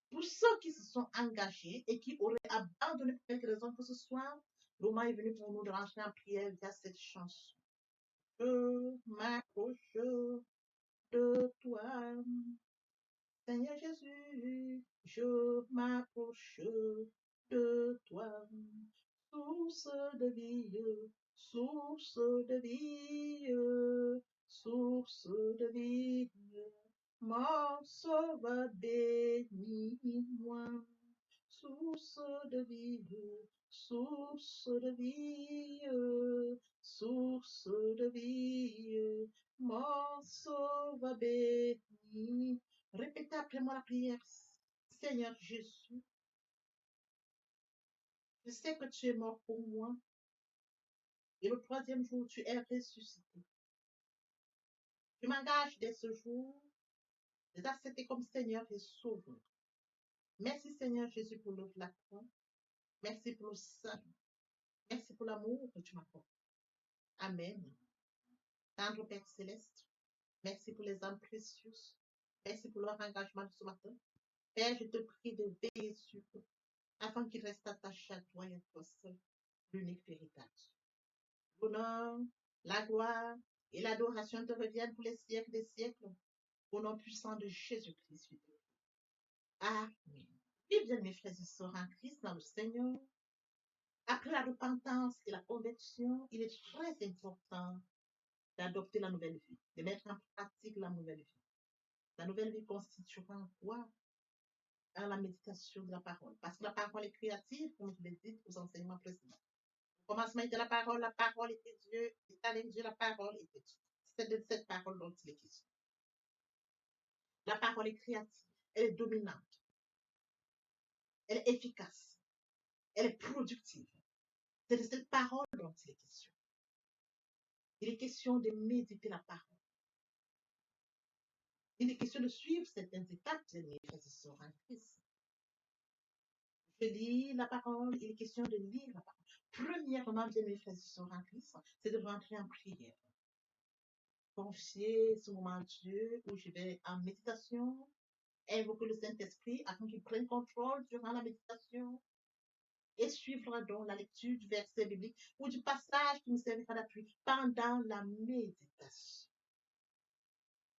pour ceux qui se sont engagés et qui auraient abandonné pour quelque raison que ce soit, le moment est venu pour nous de rentrer en prière via cette chanson. Je m'approche de toi, Seigneur Jésus, je m'approche de toi, source de vie, source de vie, source de vie, mon sauveur bénis-moi, source de vie, source de vie, source de vie, mon sauveur bénis. Répétez après moi la prière. Seigneur Jésus, je sais que tu es mort pour moi et le troisième jour tu es ressuscité. Je m'engage dès ce jour de t'accepter comme Seigneur et Sauveur. Merci Seigneur Jésus pour l'œuvre de la croix. Merci pour le salut. Merci pour l'amour que tu m'apportes. Amen. Tendre Père Céleste, merci pour les âmes précieuses. Merci pour leur engagement de ce matin. Père, je te prie de veiller sur eux afin qu'ils restent attachés à toi et à toi seul, l'unique véritable. L'honneur, la gloire et l'adoration te reviennent pour les siècles des siècles. Au nom puissant de Jésus-Christ. Amen. Et bien, mes frères et sœurs en Christ, dans le Seigneur, après la repentance et la conversion, il est très important d'adopter la nouvelle vie, de mettre en pratique la nouvelle vie. La nouvelle vie constituera quoi? À la méditation de la parole. Parce que la parole est créative, comme je l'ai dit aux enseignements précédents. Au commencement était la parole était Dieu, et avec Dieu, la parole était Dieu. C'est de cette parole dont il est question. La parole est créative, elle est dominante, elle est efficace, elle est productive. C'est de cette parole dont il est question. Il est question de méditer la parole. Il est question de suivre certaines étapes de mes frères et sœurs en Christ. Je lis la parole, il est question de lire la parole. Premièrement, bien mes frères et sœurs en Christ, c'est de rentrer en prière. Confier ce moment à Dieu où je vais en méditation, invoquer le Saint-Esprit afin qu'il prenne contrôle durant la méditation et suivre donc la lecture du verset biblique ou du passage qui nous servira d'appui pendant la méditation.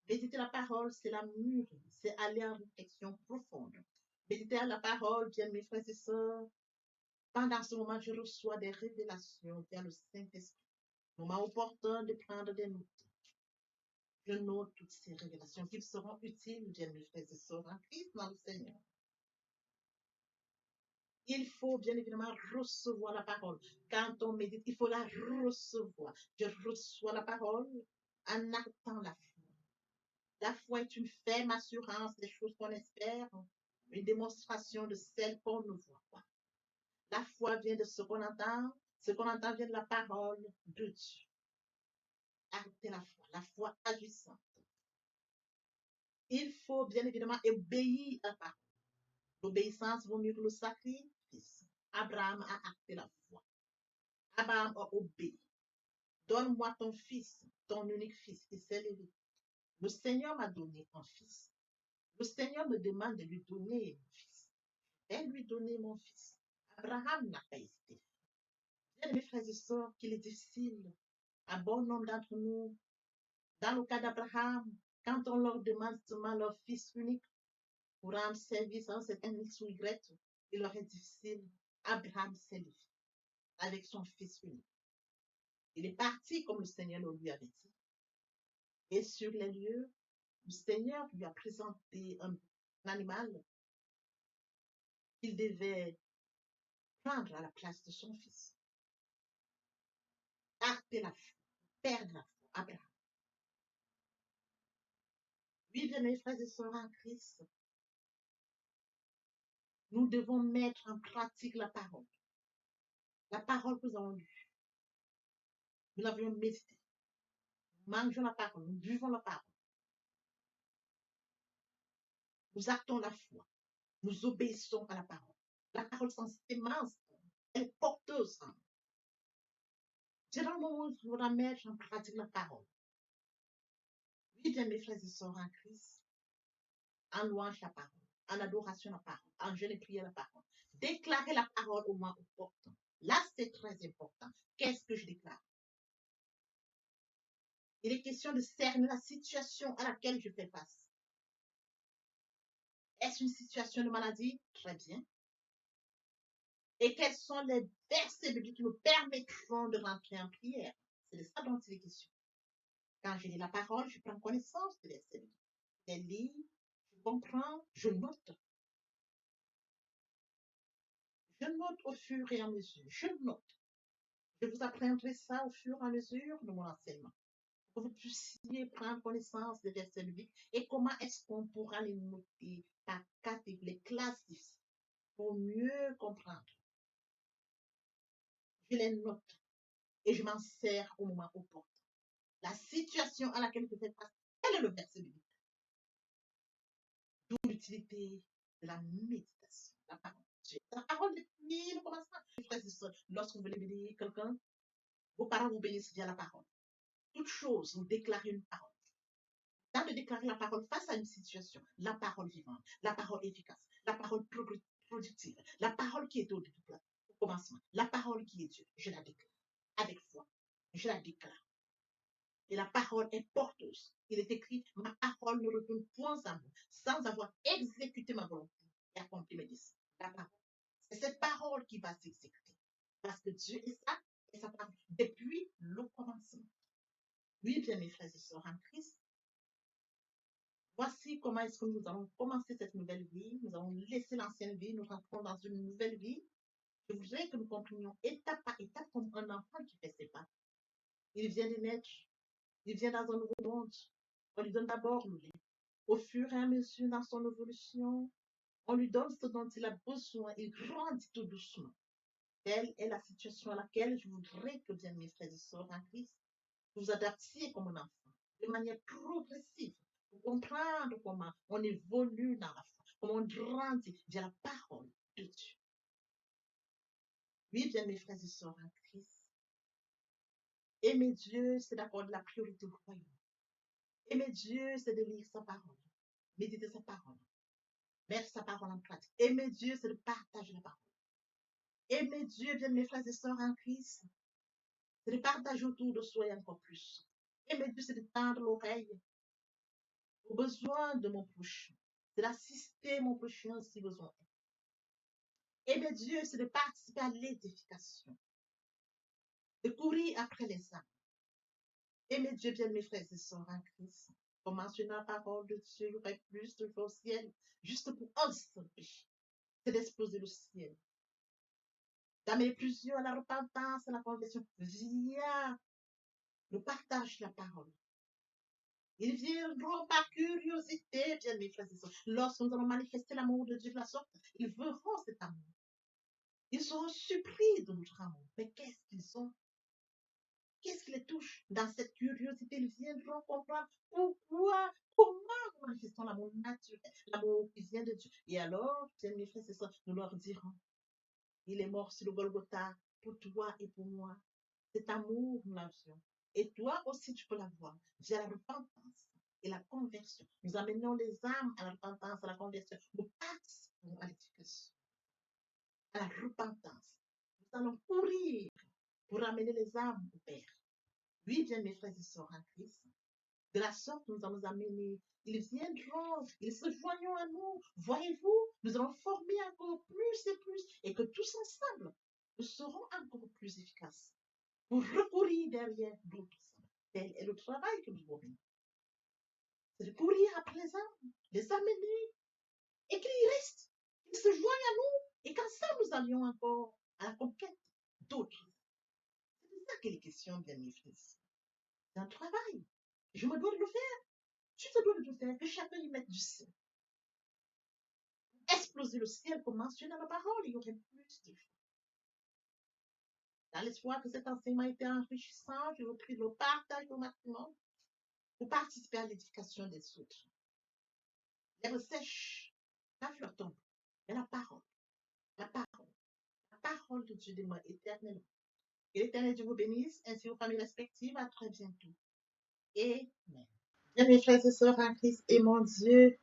Méditer la parole, c'est la mûrir, c'est aller en réflexion profonde. Méditer à la parole, bien mes frères et sœurs, pendant ce moment, je reçois des révélations vers le Saint-Esprit. Moment opportun de prendre des notes. Je note toutes ces révélations qui seront utiles, bien mes frères et sœurs, en Christ dans le Seigneur. Il faut bien évidemment recevoir la parole. Quand on médite, il faut la recevoir. Je reçois la parole en actant la foi. La foi est une ferme assurance des choses qu'on espère, une démonstration de celles qu'on ne voit pas. La foi vient de ce qu'on entend vient de la parole de Dieu. Acter la foi agissante. Il faut bien évidemment obéir à la parole. L'obéissance vaut mieux que le sacrifice. Abraham a acté la foi. Abraham a obéi. Donne-moi ton fils, ton unique fils, qui s'est levé. Le Seigneur m'a donné un fils. Le Seigneur me demande de lui donner mon fils. Et lui donner mon fils. Abraham n'a pas hésité. Bien, mes frères et sœurs, qu'il est difficile, à bon nombre d'entre nous, dans le cas d'Abraham, quand on leur demande seulement leur fils unique pour rendre service à un certain X ou Y, il leur est difficile. Abraham s'est levé avec son fils unique. Il est parti comme le Seigneur le lui avait dit. Et sur les lieux, le Seigneur lui a présenté un animal qu'il devait prendre à la place de son fils. Acter la foi, perdre la foi, Abraham. Oui, bien mes frères et sœurs en Christ, nous devons mettre en pratique la parole. La parole que nous avons lue. Nous l'avions méditée. Nous mangeons la parole, nous buvons la parole. Nous actons la foi. Nous obéissons à la parole. La parole sans sémence, elle est porteuse. C'est dans le moment où je vous ramène, j'en pratique la parole. Oui, bien mes frères et sœurs en Christ, en louange la parole, en adoration la parole, en jeûne et prière la parole. Déclarer la parole au moins opportun. Là, c'est très important. Qu'est-ce que je déclare? Il est question de cerner la situation à laquelle je fais face. Est-ce une situation de maladie? Très bien. Et quels sont les versets bibliques qui me permettront de rentrer en prière? C'est de ça dont il est question. Quand je lis la parole, je prends connaissance des versets bibliques. Je les lis, je comprends, je note. Je note au fur et à mesure. Je note. Je vous apprendrai ça au fur et à mesure de mon enseignement. Pour que vous puissiez prendre connaissance des versets bibliques et comment est-ce qu'on pourra les noter par catégorie, les classifier pour mieux comprendre. Je les note et je m'en sers au moment opportun. La situation à laquelle je fais face, quel est le verset biblique? D'où l'utilité de la méditation, la parole de Dieu. La parole depuis le commencement. Frères et sœurs, lorsque vous voulez bénir quelqu'un, vos parents vous bénissent via la parole. Toute chose, vous déclarez une parole. Dans de déclarer la parole face à une situation, la parole vivante, la parole efficace, la parole productive, la parole qui est au commencement, la parole qui est Dieu, je la déclare avec foi. Je la déclare. Et la parole est porteuse. Il est écrit, ma parole ne retourne point à moi, sans avoir exécuté ma volonté et accompli mes désirs. La parole. C'est cette parole qui va s'exécuter. Parce que Dieu est ça, et sa parole, depuis le commencement. Oui, bien mes frères et sœurs en Christ, voici comment est-ce que nous allons commencer cette nouvelle vie. Nous allons laisser l'ancienne vie, nous rentrons dans une nouvelle vie. Je voudrais que nous comprenions étape par étape comme un enfant qui fait ses pas. Il vient de naître. Il vient dans un nouveau monde. On lui donne d'abord le lait. Au fur et à mesure dans son évolution, on lui donne ce dont il a besoin. Il grandit tout doucement. Telle est la situation à laquelle je voudrais que, bien mes frères et sœurs en Christ, vous vous adaptiez comme un enfant, de manière progressive, pour comprendre comment on évolue dans la foi, comment on grandit via la parole de Dieu. Oui, bien mes frères et sœurs en Christ, aimer Dieu, c'est d'accorder la priorité au royaume. Aimer Dieu, c'est de lire sa parole, méditer sa parole, mettre sa parole en pratique. Aimer Dieu, c'est de partager la parole. Aimer Dieu, bien mes frères et sœurs en Christ, c'est de partager autour de soi encore plus. Aimer Dieu, c'est de tendre l'oreille aux besoins de mon prochain. C'est d'assister mon prochain si besoin est. Aimer Dieu, c'est de participer à l'édification, de courir après les âmes. Aimer Dieu, bien mes frères et sœurs en Christ. Pour mentionner la parole de Dieu, il y aurait plus de choses au ciel, juste pour un seul péché. C'est d'exploser le ciel. D'amener plusieurs à la repentance, à la conversion, via le partage de la parole. Ils viendront par curiosité, bien mes frères et sœurs. Lorsque nous allons manifester l'amour de Dieu de la sorte, ils verront cet amour. Ils seront surpris de notre amour. Mais qu'est-ce qu'ils ont? Qu'est-ce qui les touche? Dans cette curiosité, ils viendront comprendre pourquoi, comment nous manifestons l'amour naturel, l'amour qui vient de Dieu. Et alors, bien mes frères et sœurs, nous leur dirons, il est mort sur le Golgotha pour toi et pour moi. Cet amour, nous l'avions. Et toi aussi, tu peux l'avoir via la repentance et la conversion. Nous amenons les âmes à la repentance, à la conversion. Nous participons à l'éducation, à la repentance. Nous allons courir pour amener les âmes au Père. Oui, bien mes frères et sœurs en Christ. De la sorte, nous allons amener. Ils viendront, ils se joindront à nous. Voyez-vous, nous allons former encore plus et plus. Et que tous ensemble, nous serons encore plus efficaces pour recourir derrière d'autres âmes. Tel est le travail que nous avons. C'est de courir après les amener, et qu'ils restent, qu'ils se joignent à nous, et qu'ensemble nous allions encore à la conquête d'autres. C'est de ça qu'il est question, bien mes frères. C'est un travail. Je me dois de le faire. Tu te dois de le faire, que chacun y mette du sien. Exploser le ciel, comme mentionné dans la parole, il y aurait plus de choses. Dans l'espoir que cet enseignement était enrichissant, je vous prie de le partager au maximum pour participer à l'édification des autres. l'herbe sèche, la fleur tombe. Et la parole, la parole de Dieu demeure éternellement. Et l'Éternel Dieu vous bénisse, ainsi vos familles respectives. À très bientôt. Amen. Bien, mes frères et sœurs en Christ, et mon Dieu,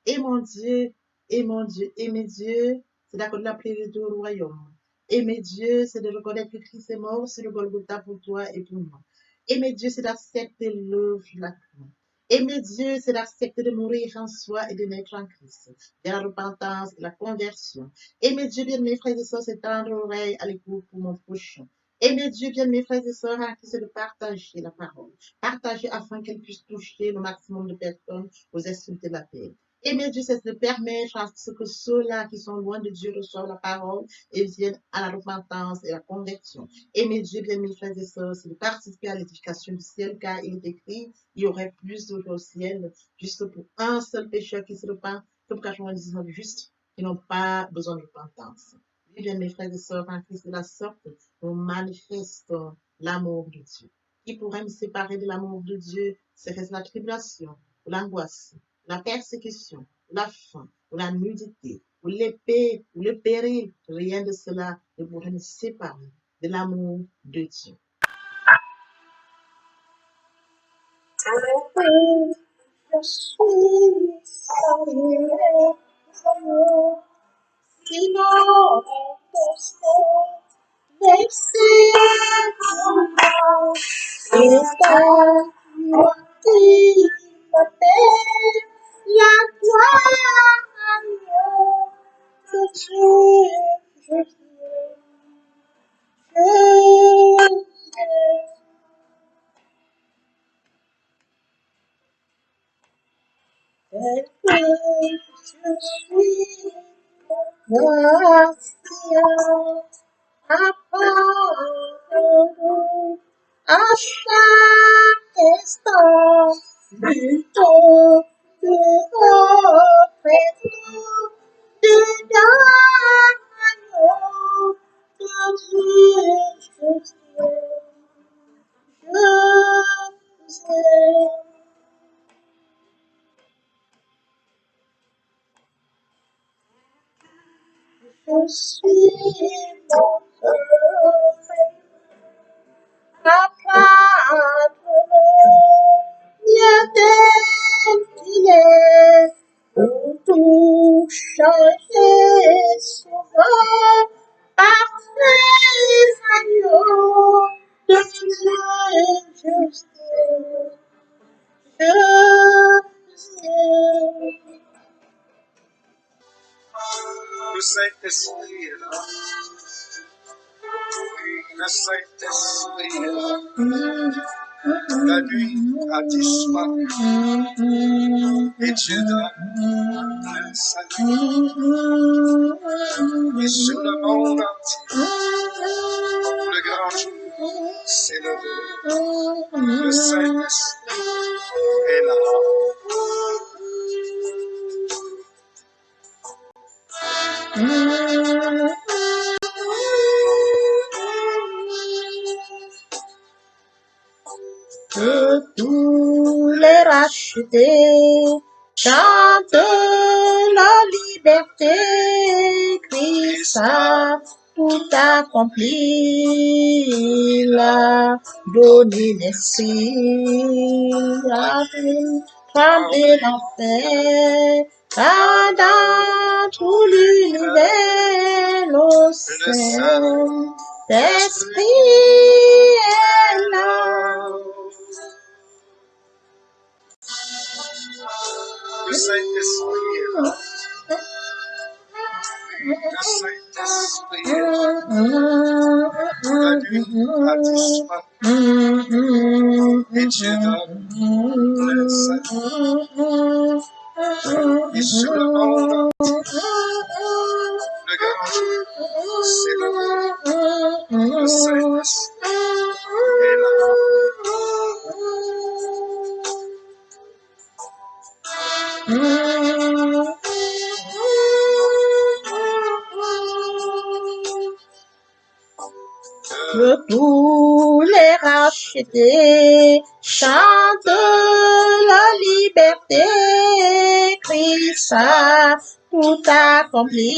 et mon Dieu, et mon Dieu, et mes dieux, c'est d'accorder la prière du royaume. Et mes dieux, c'est de reconnaître que Christ est mort sur le Golgotha pour toi et pour moi. Et mes dieux, c'est d'accepter l'œuvre de la croix. Et mes dieux, c'est d'accepter de mourir en soi et de naître en Christ, de la repentance et la conversion. Et mes dieux, bien mes frères et sœurs, c'est tendre l'oreille à l'écoute pour mon prochain. Et mes dieux, bien mes frères et sœurs, en Christ, c'est de partager la parole. Partager afin qu'elle puisse toucher le maximum de personnes aux esprits de la paix. Et mes dieux, c'est de permettre à ce que ceux-là qui sont loin de Dieu reçoivent la parole et viennent à la repentance et à la conversion. Et mes dieux, bien mes frères et sœurs, c'est de participer à l'édification du ciel, car il est écrit, il y aurait plus de au ciel, juste pour un seul pécheur qui se repent, que pour 99 justes qui n'ont pas besoin de repentance. Et bien mes frères et sœurs, en Christ de la sorte, nous manifestons l'amour de Dieu. Qui pourrait me séparer de l'amour de Dieu? Serait-ce la tribulation, ou l'angoisse, la persécution, ou la faim, ou la nudité, ou l'épée, ou le péril? Rien de cela ne pourrait nous séparer de l'amour de Dieu. Je suis sinon la gloire de Dieu. À chaque instant, plutôt de présent, de l'agneau de Dieu, je t'aime. Je suis mon pour tout changer souvent, parfait agneau de Dieu, Le Saint-Esprit est là. Oui, le Saint-Esprit est là. La nuit a disparu et Dieu donne le salut. Et sur le monde entier, le grand jour s'est levé. Le Saint-Esprit est là. Que tous les rachetés chantent la liberté, Christ a tout accompli, il a donné l'esprit, a tremblé l'enfer, car dans tout l'univers, le Saint-Esprit est là. Le Saint-Esprit est là. Le Saint-Esprit est là. La nuit a disparu et Dieu donne le salut. Et sur le monde entier, le grand jour s'est levé. Le Saint-Esprit est là. Que tous les rachetés chantent la liberté, ça, tout accompli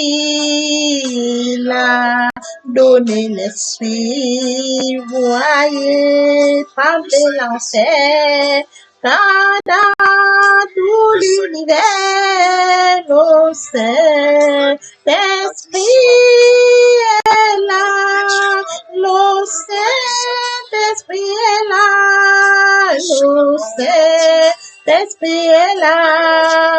là. Donner l'esprit, voyez, trembler l'enfer, car dans tout l'univers, au Saint-Esprit est là, le Saint-Esprit est là, le Saint-Esprit est là,